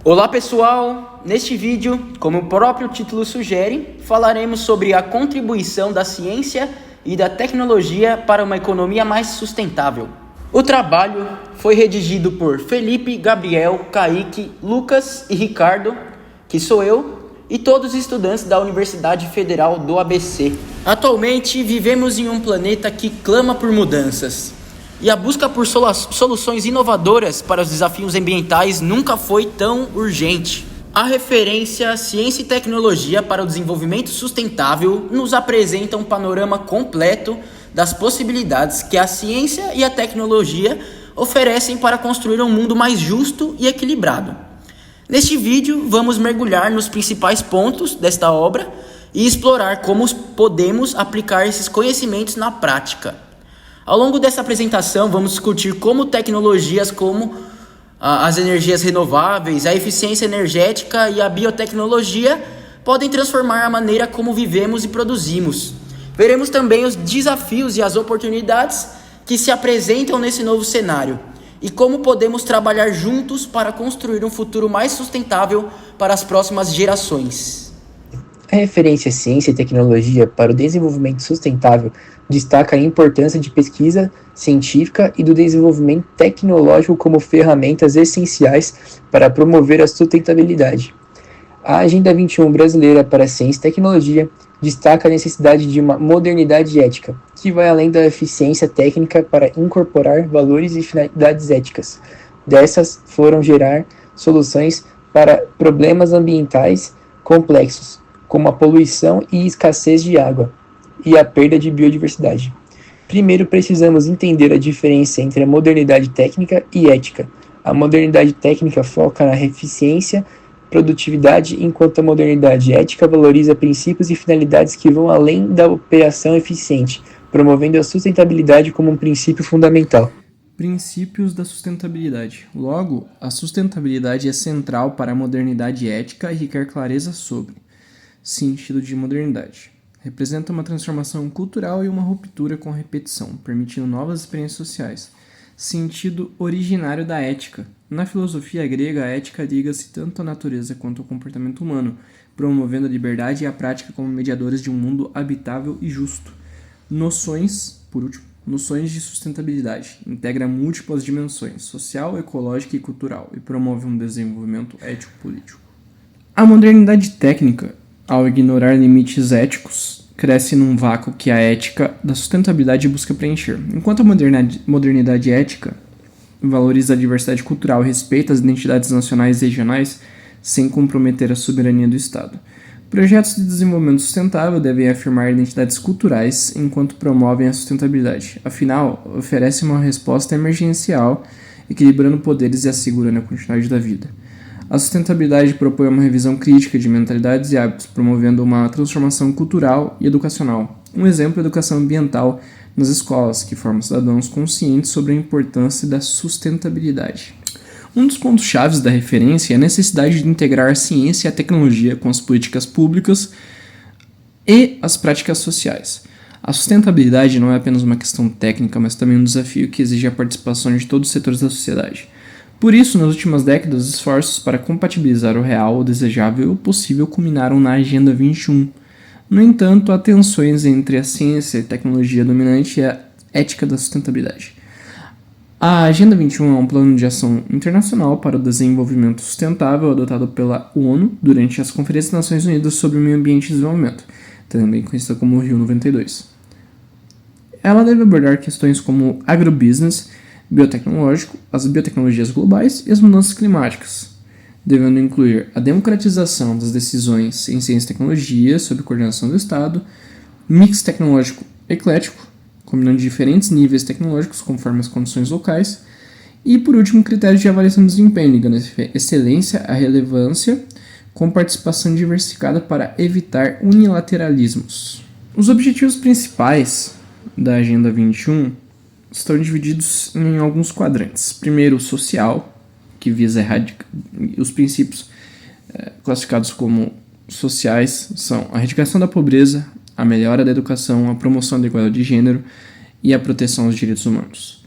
Olá pessoal, neste vídeo, como o próprio título sugere, falaremos sobre a contribuição da ciência e da tecnologia para uma economia mais sustentável. O trabalho foi redigido por Felipe, Gabriel, Kaique, Lucas e Ricardo, que sou eu, e todos os estudantes da Universidade Federal do ABC. Atualmente vivemos em um planeta que clama por mudanças. E a busca por soluções inovadoras para os desafios ambientais nunca foi tão urgente. A referência Ciência e Tecnologia para o Desenvolvimento Sustentável nos apresenta um panorama completo das possibilidades que a ciência e a tecnologia oferecem para construir um mundo mais justo e equilibrado. Neste vídeo, vamos mergulhar nos principais pontos desta obra e explorar como podemos aplicar esses conhecimentos na prática. Ao longo dessa apresentação, vamos discutir como tecnologias como as energias renováveis, a eficiência energética e a biotecnologia podem transformar a maneira como vivemos e produzimos. Veremos também os desafios e as oportunidades que se apresentam nesse novo cenário e como podemos trabalhar juntos para construir um futuro mais sustentável para as próximas gerações. A referência Ciência e Tecnologia para o Desenvolvimento Sustentável destaca a importância de pesquisa científica e do desenvolvimento tecnológico como ferramentas essenciais para promover a sustentabilidade. A Agenda 21 brasileira para a Ciência e Tecnologia destaca a necessidade de uma modernidade ética, que vai além da eficiência técnica para incorporar valores e finalidades éticas. Dessas foram gerar soluções para problemas ambientais complexos, como a poluição e escassez de água, e a perda de biodiversidade. Primeiro, precisamos entender a diferença entre a modernidade técnica e ética. A modernidade técnica foca na eficiência, produtividade, enquanto a modernidade ética valoriza princípios e finalidades que vão além da operação eficiente, promovendo a sustentabilidade como um princípio fundamental. Princípios da sustentabilidade. Logo, a sustentabilidade é central para a modernidade ética e requer clareza sobre sentido de modernidade. Representa uma transformação cultural e uma ruptura com a repetição, permitindo novas experiências sociais. Sentido originário da ética. Na filosofia grega, a ética liga-se tanto à natureza quanto ao comportamento humano, promovendo a liberdade e a prática como mediadores de um mundo habitável e justo. Noções, por último, noções de sustentabilidade. Integra múltiplas dimensões, social, ecológica e cultural, e promove um desenvolvimento ético-político. A modernidade técnica, ao ignorar limites éticos, cresce num vácuo que a ética da sustentabilidade busca preencher. Enquanto a modernidade ética valoriza a diversidade cultural e respeita as identidades nacionais e regionais sem comprometer a soberania do Estado. Projetos de desenvolvimento sustentável devem afirmar identidades culturais enquanto promovem a sustentabilidade. Afinal, oferece uma resposta emergencial, equilibrando poderes e assegurando a continuidade da vida. A sustentabilidade propõe uma revisão crítica de mentalidades e hábitos, promovendo uma transformação cultural e educacional. Um exemplo é a educação ambiental nas escolas, que forma cidadãos conscientes sobre a importância da sustentabilidade. Um dos pontos chaves da referência é a necessidade de integrar a ciência e a tecnologia com as políticas públicas e as práticas sociais. A sustentabilidade não é apenas uma questão técnica, mas também um desafio que exige a participação de todos os setores da sociedade. Por isso, nas últimas décadas, os esforços para compatibilizar o real, o desejável e o possível culminaram na Agenda 21. No entanto, há tensões entre a ciência e tecnologia dominante e a ética da sustentabilidade. A Agenda 21 é um plano de ação internacional para o desenvolvimento sustentável adotado pela ONU durante as Conferências das Nações Unidas sobre o Meio Ambiente e Desenvolvimento, também conhecida como Rio 92. Ela deve abordar questões como agrobusiness, biotecnológico, as biotecnologias globais e as mudanças climáticas, devendo incluir a democratização das decisões em ciência e tecnologia sob coordenação do Estado, mix tecnológico eclético, combinando diferentes níveis tecnológicos conforme as condições locais, e, por último, critérios de avaliação de desempenho, ligando a excelência à relevância, com participação diversificada para evitar unilateralismos. Os objetivos principais da Agenda 21 estão divididos em alguns quadrantes. Primeiro, o social, que visa os princípios classificados como sociais são a erradicação da pobreza, a melhora da educação, a promoção da igualdade de gênero e a proteção aos direitos humanos.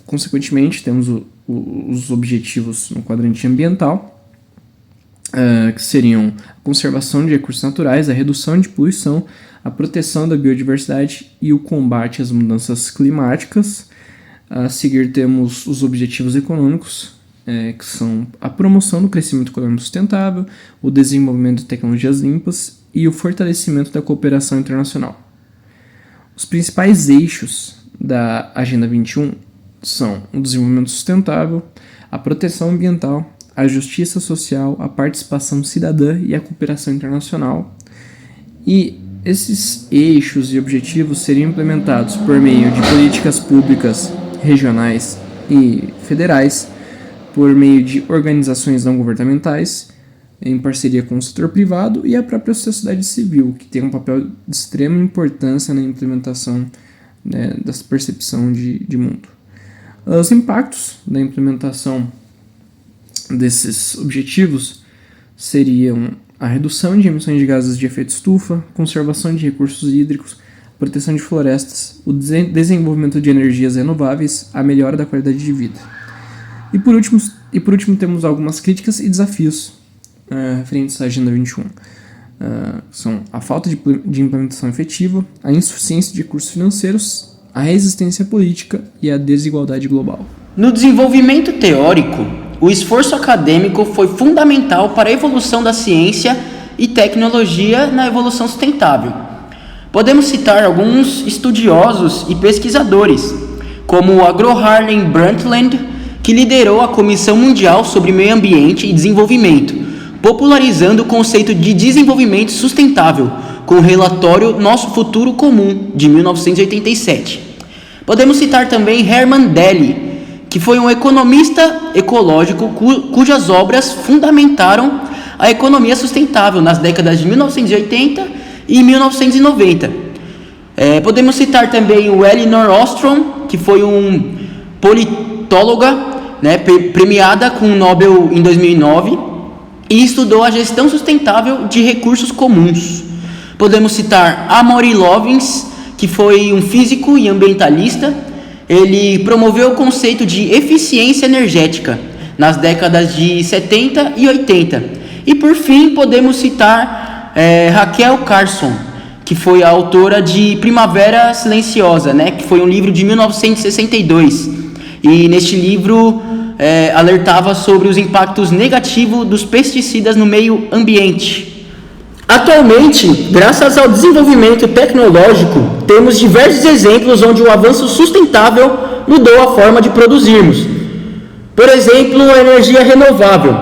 Consequentemente, temos os objetivos no quadrante ambiental, que seriam a conservação de recursos naturais, a redução de poluição, a proteção da biodiversidade e o combate às mudanças climáticas. A seguir temos os objetivos econômicos, que são a promoção do crescimento econômico sustentável, o desenvolvimento de tecnologias limpas e o fortalecimento da cooperação internacional. Os principais eixos da Agenda 21 são o desenvolvimento sustentável, a proteção ambiental, a justiça social, a participação cidadã e a cooperação internacional. E esses eixos e objetivos seriam implementados por meio de políticas públicas regionais e federais, por meio de organizações não governamentais, em parceria com o setor privado e a própria sociedade civil, que tem um papel de extrema importância na implementação, dessa percepção de mundo. Os impactos da implementação desses objetivos seriam a redução de emissões de gases de efeito estufa, conservação de recursos hídricos, proteção de florestas, o desenvolvimento de energias renováveis, a melhora da qualidade de vida. E por último temos algumas críticas e desafios referentes à Agenda 21. São a falta de implementação efetiva, a insuficiência de recursos financeiros, a resistência política e a desigualdade global. No desenvolvimento teórico, o esforço acadêmico foi fundamental para a evolução da ciência e tecnologia na evolução sustentável. Podemos citar alguns estudiosos e pesquisadores, como o Gro Harlem Brundtland, que liderou a Comissão Mundial sobre Meio Ambiente e Desenvolvimento, popularizando o conceito de desenvolvimento sustentável, com o relatório Nosso Futuro Comum, de 1987. Podemos citar também Herman Daly, que foi um economista ecológico cujas obras fundamentaram a economia sustentável nas décadas de 1980 e 1990. Podemos citar também o Elinor Ostrom, que foi um politóloga, premiada com o Nobel em 2009 e estudou a gestão sustentável de recursos comuns. Podemos citar Amory Lovins, que foi um físico e ambientalista. Ele promoveu o conceito de eficiência energética nas décadas de 70 e 80. E por fim, podemos citar Rachel Carson, que foi a autora de Primavera Silenciosa, que foi um livro de 1962. E neste livro alertava sobre os impactos negativos dos pesticidas no meio ambiente. Atualmente, graças ao desenvolvimento tecnológico, temos diversos exemplos onde o avanço sustentável mudou a forma de produzirmos. Por exemplo, a energia renovável.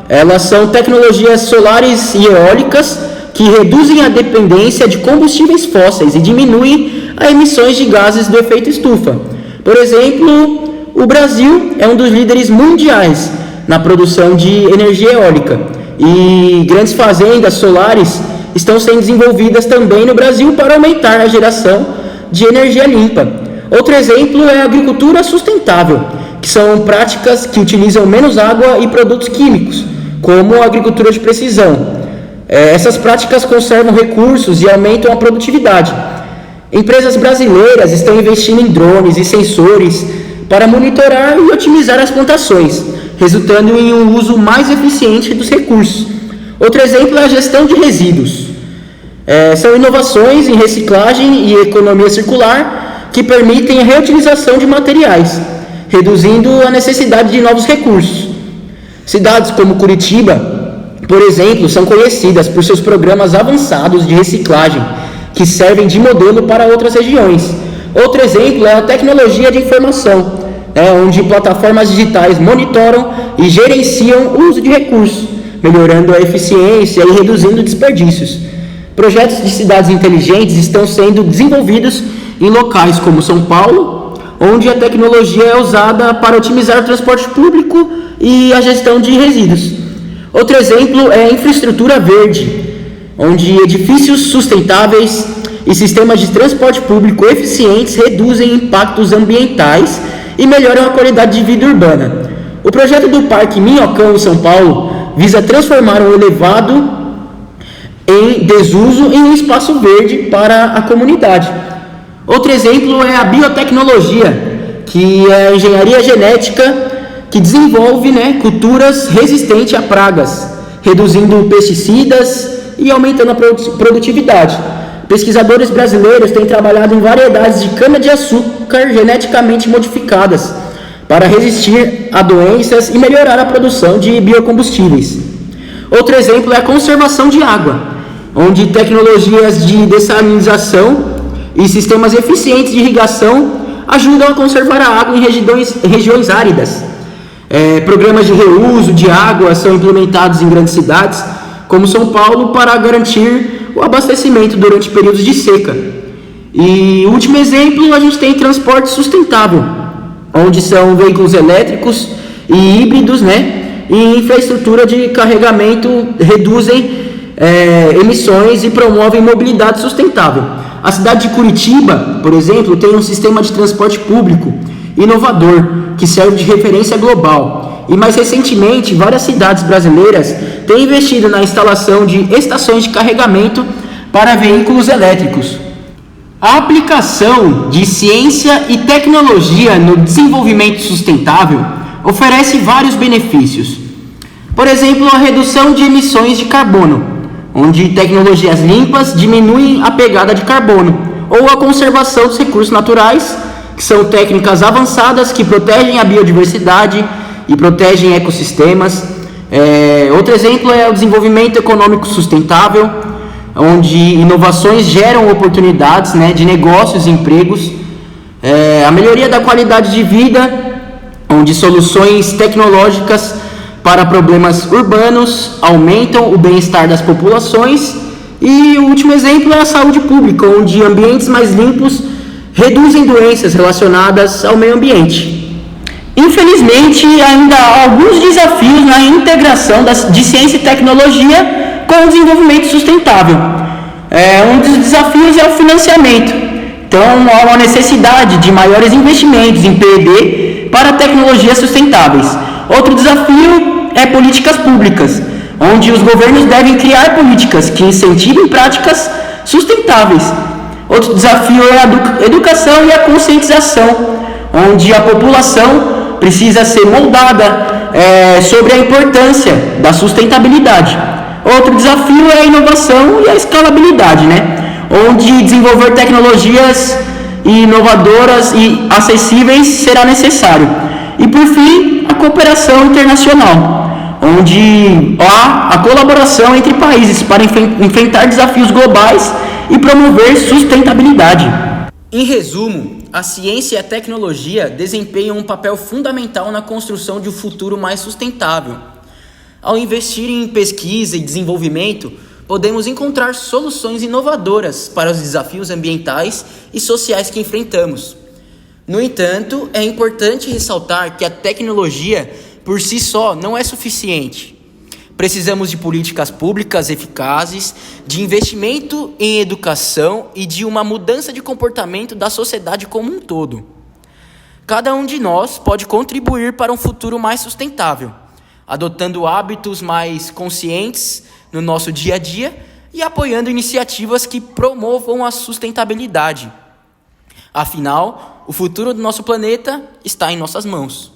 Elas são tecnologias solares e eólicas que reduzem a dependência de combustíveis fósseis e diminuem as emissões de gases do efeito estufa. Por exemplo, o Brasil é um dos líderes mundiais na produção de energia eólica. E grandes fazendas solares estão sendo desenvolvidas também no Brasil para aumentar a geração de energia limpa. Outro exemplo é a agricultura sustentável, que são práticas que utilizam menos água e produtos químicos, como a agricultura de precisão. Essas práticas conservam recursos e aumentam a produtividade. Empresas brasileiras estão investindo em drones e sensores para monitorar e otimizar as plantações, resultando em um uso mais eficiente dos recursos. Outro exemplo é a gestão de resíduos. São inovações em reciclagem e economia circular que permitem a reutilização de materiais, reduzindo a necessidade de novos recursos. Cidades como Curitiba, por exemplo, são conhecidas por seus programas avançados de reciclagem, que servem de modelo para outras regiões. Outro exemplo é a tecnologia de informação, onde plataformas digitais monitoram e gerenciam o uso de recursos, melhorando a eficiência e reduzindo desperdícios. Projetos de cidades inteligentes estão sendo desenvolvidos em locais como São Paulo, onde a tecnologia é usada para otimizar o transporte público e a gestão de resíduos. Outro exemplo é a infraestrutura verde, onde edifícios sustentáveis e sistemas de transporte público eficientes reduzem impactos ambientais e melhoram a qualidade de vida urbana. O projeto do Parque Minhocão em São Paulo visa transformar um elevado em desuso em um espaço verde para a comunidade. Outro exemplo é a biotecnologia, que é a engenharia genética que desenvolve culturas resistentes a pragas, reduzindo pesticidas e aumentando a produtividade. Pesquisadores brasileiros têm trabalhado em variedades de cana-de-açúcar geneticamente modificadas para resistir a doenças e melhorar a produção de biocombustíveis. Outro exemplo é a conservação de água, onde tecnologias de dessalinização e sistemas eficientes de irrigação ajudam a conservar a água em regiões áridas. Programas de reuso de água são implementados em grandes cidades, como São Paulo, para garantir o abastecimento durante períodos de seca. E o último exemplo, a gente tem transporte sustentável, onde são veículos elétricos e híbridos, e infraestrutura de carregamento reduzem emissões e promovem mobilidade sustentável. A cidade de Curitiba, por exemplo, tem um sistema de transporte público inovador, que serve de referência global. E mais recentemente, várias cidades brasileiras têm investido na instalação de estações de carregamento para veículos elétricos. A aplicação de ciência e tecnologia no desenvolvimento sustentável oferece vários benefícios. Por exemplo, a redução de emissões de carbono, onde tecnologias limpas diminuem a pegada de carbono, ou a conservação dos recursos naturais, que são técnicas avançadas que protegem a biodiversidade e protegem ecossistemas. Outro exemplo é o desenvolvimento econômico sustentável, onde inovações geram oportunidades de negócios e empregos. A melhoria da qualidade de vida, onde soluções tecnológicas para problemas urbanos aumentam o bem-estar das populações. E o último exemplo é a saúde pública, onde ambientes mais limpos reduzem doenças relacionadas ao meio ambiente. Infelizmente, ainda há alguns desafios na integração de ciência e tecnologia com o desenvolvimento sustentável. Um dos desafios é o financiamento. Então, há uma necessidade de maiores investimentos em P&D para tecnologias sustentáveis. Outro desafio é políticas públicas, onde os governos devem criar políticas que incentivem práticas sustentáveis. Outro desafio é a educação e a conscientização, onde a população precisa ser moldada sobre a importância da sustentabilidade. Outro desafio é a inovação e a escalabilidade, onde desenvolver tecnologias inovadoras e acessíveis será necessário. E por fim, a cooperação internacional, onde há a colaboração entre países para enfrentar desafios globais e promover sustentabilidade. Em resumo, a ciência e a tecnologia desempenham um papel fundamental na construção de um futuro mais sustentável. Ao investir em pesquisa e desenvolvimento, podemos encontrar soluções inovadoras para os desafios ambientais e sociais que enfrentamos. No entanto, é importante ressaltar que a tecnologia por si só não é suficiente. Precisamos de políticas públicas eficazes, de investimento em educação e de uma mudança de comportamento da sociedade como um todo. Cada um de nós pode contribuir para um futuro mais sustentável, adotando hábitos mais conscientes no nosso dia a dia e apoiando iniciativas que promovam a sustentabilidade. Afinal, o futuro do nosso planeta está em nossas mãos.